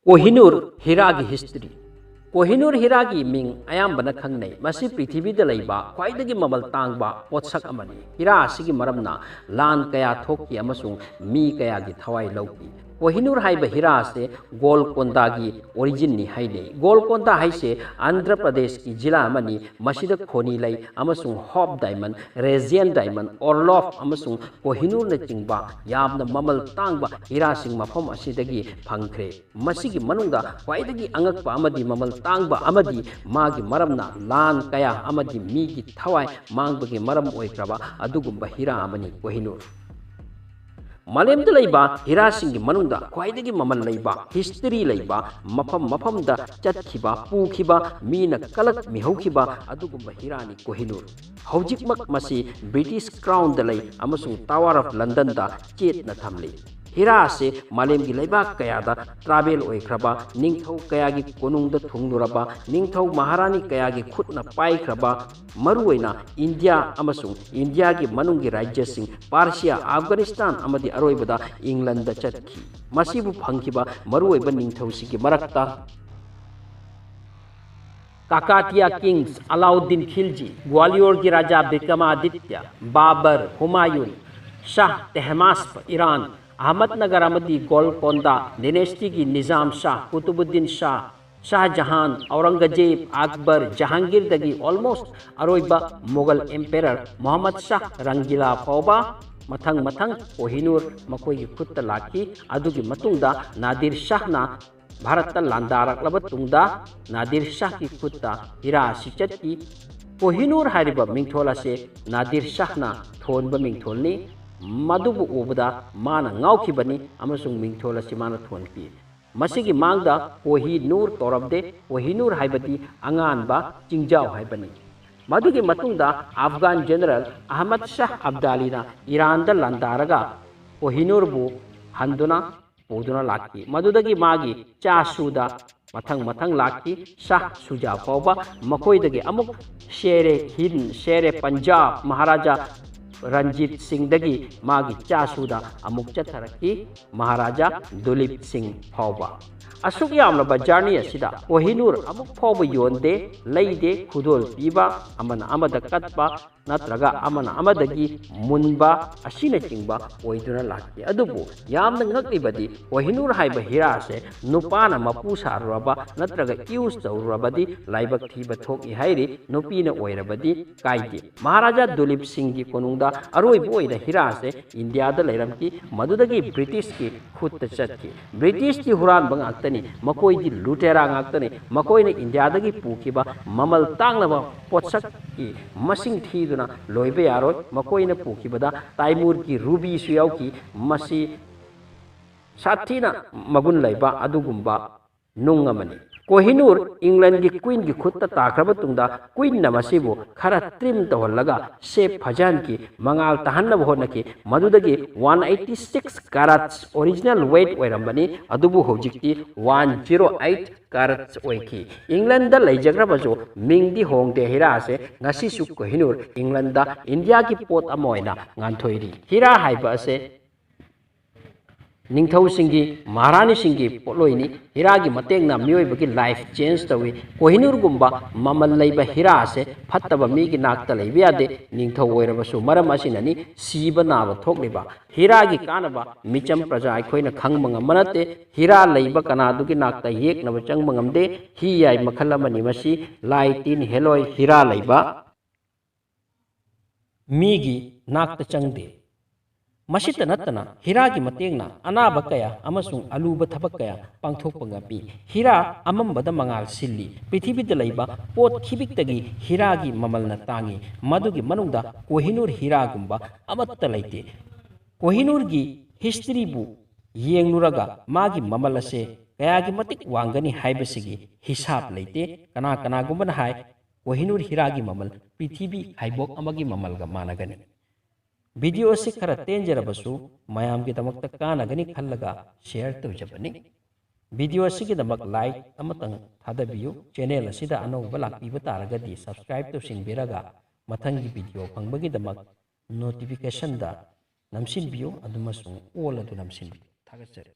कोहिनूर हीरा की हिस्ट्री। कोहिनूर हीरा की मिंग अयाम्बना खंगनै मसी पृथ्वीदा लैबा ख्वाइदगी ममल तांगबा पोत्सक अमनी। हीरा असिगी मरमना लान कया थोक्की अमसुंग मी कया की थवाई लौकी। कोहिनूर हाइबा हीरा से गोलकोंडा की ओरिजिन नि हाइने। गोलकोंडा हाइसे आंध्र प्रदेश की जिला अमनी मसीदा खोनी लै अमसुंग हॉप डायमंड, रेजियन डायमंड, ओरलॉफ अमसुंग कोहिनूर न चिंगबा यामना ममल तांगबा हीरा सिंग मफम असिदगी फंगख्रे। मसीगी मनुंगदा ख्वाइदगी अंगकपा अमदी ममल तांगबा अमदी मागी मरमना लान कया अमदी मीगी थवाई मांगबगी मरम ओइख्रबा अदुगुंबा हीरा अमनी कोहिनूर। मालेमदा लैबा हीरा सिंगी मनुंगदा ख्वाइदगी ममल लैबा हिस्ट्री लैबा मफम मफमदा चटखिबा पुखिबा मीना कलक मिहौखिबा अदुगुंबा हीरानी कोहिनूर। हौजिकमक मसी ब्रिटिश क्राउन दा लै अमसुंग टावर ऑफ लंदन दा चेतना थमली। हीरा से मालेम की लेबा कयादा ट्रावेल ओइख्रबा निंगथौ कयागी कोनुंगदा थुंगनुरबा निंगथौ महारानी कयागी खुदना पाइख्रबा मरुओइना इंडिया अमसुंग इंडिया की मनुंगी राज्यसिंग पार्सिया, अफगानिस्तान अमदी अरोइबदा इंग्लैंड दा चटखी। मसीबु फंखिबा मरुओइबा निंगथौसिगी मरक्ता काकाटिया किंग्स, अलाउद्दीन खिलजी, ग्वालियर की राजा विक्रमादित्य, बाबर, हुमायून, शाह तहमास्प, ईरान, अहमदनगर अमदी गोलकोंडा डिनेस्टी की निजाम शाह, कुतुबुद्दीन शाह, शाहजहां, औरंगजेब, अकबर, जहांगीर दगी ऑलमोस्ट अरोइबा मुगल एम्पेरर मोहम्मद शाह रंगीला फौबा मथंग मथंग कोहिनूर मकोई खुद लाखी। अदुगी मतुंगदा नादिर शाहना भारत लांदारकलब तुंगदा नादिर शाह की खुदता हीरा सिचत की। कोहिनूर हारिबा मिंगथोला से नादिर शाहना थोनबा मिंगथोलनी। मधुबु उबदा माना ngaukhibani amasung mingthol asi mana thonpi। मसीगी मांगदा कोहिनूर तौरबदे। कोहिनूर हाइबदी अंगानबा चिंजाव हाइबनी। मधुगी मतुंगदा अफगान जनरल अहमद शाह अब्दालीना ईरान दा लंदारगा कोहिनूरबु हंदुना पुदुना लाकी। मधुदगी मागी चासुदा मथंग मथंग लाकी। शाह सुजा फौबा मकोइदगी अमुक शेरे हिंद, शेरे पंजाब महाराजा रंजीत सिंह दगी मागी चासुदा अमुक चथरकी महाराजा दुलीप सिंह फौबा। असुक यामलबा जर्नी असिदा कोहिनूर अमुक फौबा योंदे लैदे खुदोल पीबा अमना अमदा कटबा नत्रगा अमना अमदगी मुनबा असिना चिंगबा ओइदुना लाकी। अदुबु यामना ngakibadi कोहिनूर हाइबा हीरा से नुपाना मपु सारुरबा नत्रगा यूज तौरुरबदी लाइबक थीबा थोकी हाइरि नुपीना ओइरबदी काइदे। महाराजा दुलीप सिंह की कोनुंगदा अरोइबो ओइना हीरा से इंडिया दा लैरमकी। मदुदगी ब्रिटिश की खुद चटकी। ब्रिटिश की हुरान बंगाक्तनी मकोइदी लुटेरा गाक्तनी। मकोइना इंडिया दगी पुखिबा ममल तांगलबा पोत्सक की मसिंग थीदुना लोइबे यारोय। मकोइना पुखिबदा ताइमूर की रूबी सुयाउकी मसी साथीना मगुन लैबा अदुगुंबा नुंगमनी। कोहिनूर इंग्लैंड की क्वीन की खुद ताख्रब तुंगदा क्वीन नमसीबु खरा ट्रिम तोहलगा शेप फजान की मंगाल तहन्नब होनकी। मदुदगी 186 कैरेट्स ओरिजिनल वेट ओइरंबनी अदुबु होजिक्ति 108 कैरेट्स ओइकी। इंग्लैंड दा लैजग्रबजो मिंगदी होंगदे हीरा से ngasisu कोहिनूर इंग्लैंड दा इंडिया की पोत अमोइना nganthoi हीरा हाइबा से निंगथौ सिंगी महारानी सिंगी पोलोइनी। हीरा की मतेंगना मियोइबगी लाइफ चेंज तवी। कोहिनूर गुंबा ममल लैबा हीरा से फत्तबा मीगी नाक्ता लैबा यादे। निंगथौ ओइरबसु मरम असिननी सीबा नाबा थोकलिबा हीरा की कानबा मिचम प्रजा अखोइना खंगबा ngam हीरा लैबा कनादुगी नाक्ता येकनबा चंगबा ngamde। ही याइ मखल अमनी मसी लाई तीन हेलोय हीरा लैबा मीगी नाक्ता चंगदे। मसित नत्तना हीरा की मतेंगना अनाब कया अमसुंग अलूब थबक कया पांगथोकपा ngappi। हीरा अमंबदा मंगाल सिल्ली। पृथ्वीदा लैबा पोत खिबिकतगी हीरा की ममलना तांगी। मदुगी मनुंगदा कोहिनूर हीरा गुंबा अमत्ता लैते। कोहिनूर की हिस्ट्री बु येंगनुरगा मागी ममल असे कयागी मतिक वांगनी हाइबसिगी हिसाब लैते। कना कना गुंबना हाय कोहिनूर हीरा की ममल पृथ्वी हाइबोक अमगी ममलगा मानगनी। वीडियो से खरा तेंजरबसु मयाम की दमक कानगनी खल्लगा शेयर तौजबनी। वीडियो की दमक लाइक अमतंग थादबियु। चैनल असिदा अनौबा लाक्पीबा तारगदी सब्सक्राइब तौसिंबिरगा ꯃꯊꯪꯒꯤ ꯚꯤꯗꯤꯑꯣ ꯐꯪꯕꯒꯤꯗꯃꯛ ꯅꯣꯇꯤꯐꯤꯀꯦꯁꯟꯗ ꯅꯝꯁꯤꯟꯕꯤꯌꯨ ꯑꯗꯨꯃꯁꯨꯡ ꯑꯣꯜ ꯑꯗꯨ ꯅꯝꯁꯤꯟꯕꯤꯌꯨ ꯊꯥꯒꯠꯆꯔꯤ